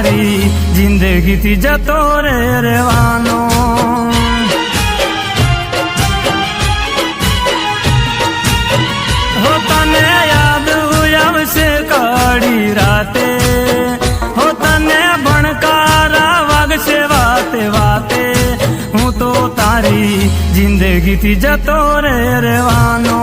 તારી જિંદગીથી જતો રહેવાનો. હો તને યાદ આવશે કાળી રાતે, હો તને ભણકારા વાગશે વાતે વાતે. હું તો તારી જિંદગીથી જતો રહેવાનો.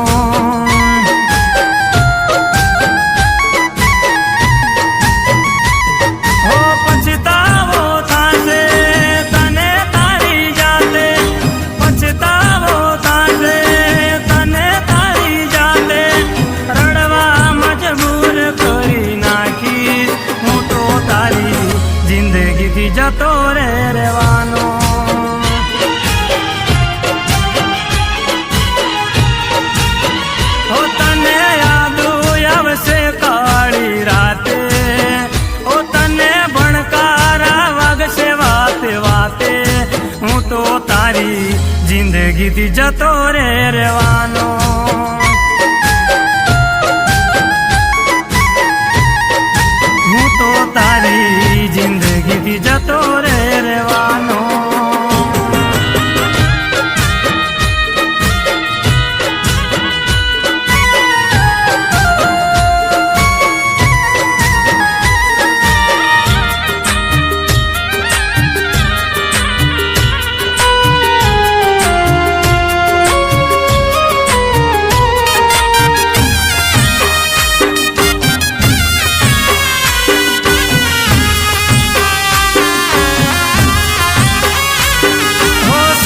જતો રહેવાનો. હો તને યાદ આવશે કાળી રાતે, હો તને ભણકારા વાગશે વાતે વાતે. હું તો તારી જિંદગીથી જતો રહેવાનો. હું તો તારી જિંદગીથી જતો રહેવાનો.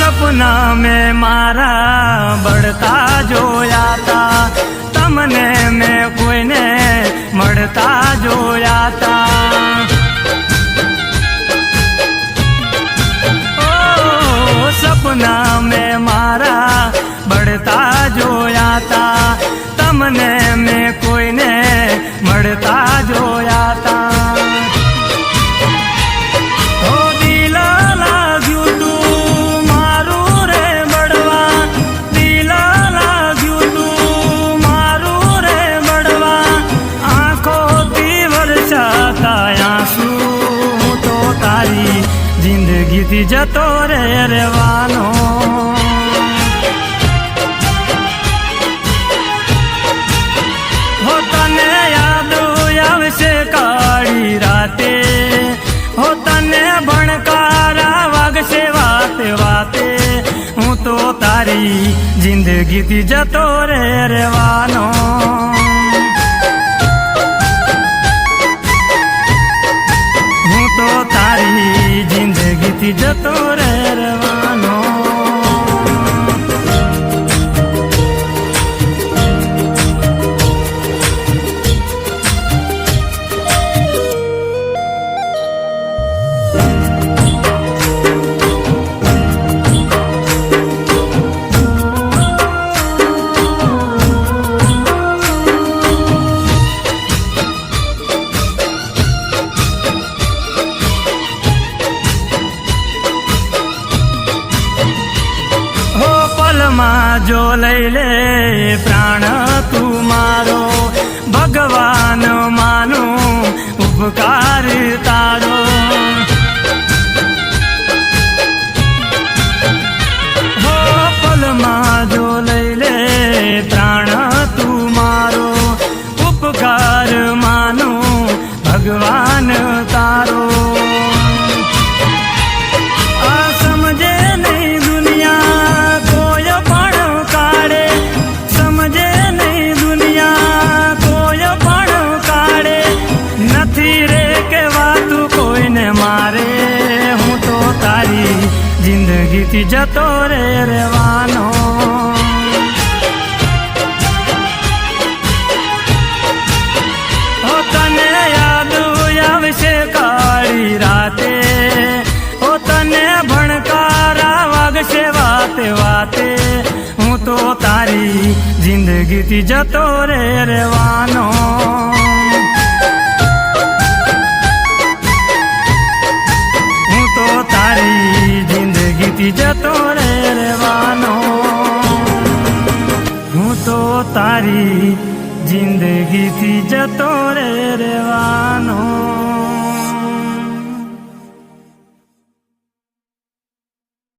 સપના મેં મારા બળતા જોયા તા, તમને મેં કોઈને મળતા જોયા તા. ઓ સપના મેં મારા બળતા જોયા તા, તમને મેં કોઈને મળતા જોયા તા. જિંદગીથી જતો રહેવાનો. હો તને યાદ આવશે કાળી રાતે, હો તને ભણકારા વાગશે વાતે વાતે. હું તો તારી જિંદગીથી જતો રહેવાનો. હું તો તારી જિંદગીથી જતો રહેવાનો. જો લઈ લે પ્રાણ તું મારો, ભગવાન માનું ઉપકાર તારો. હો પલમાં જો લઈ લે પ્રાણ તું મારો, ઉપકાર માનું ભગવાન તારો. જિંદગીથી જતો રહેવાનો. હો તને યાદ આવશે કાળી રાતે, હો તને ભણકારા વાગશે વાતે વાતે. હું તો તારી જિંદગીથી જતો રહેવાનો. હું તો તારી જિંદગીથી જતો રહેવાનો. હું તો તારી જિંદગીથી જતો રહેવાનો.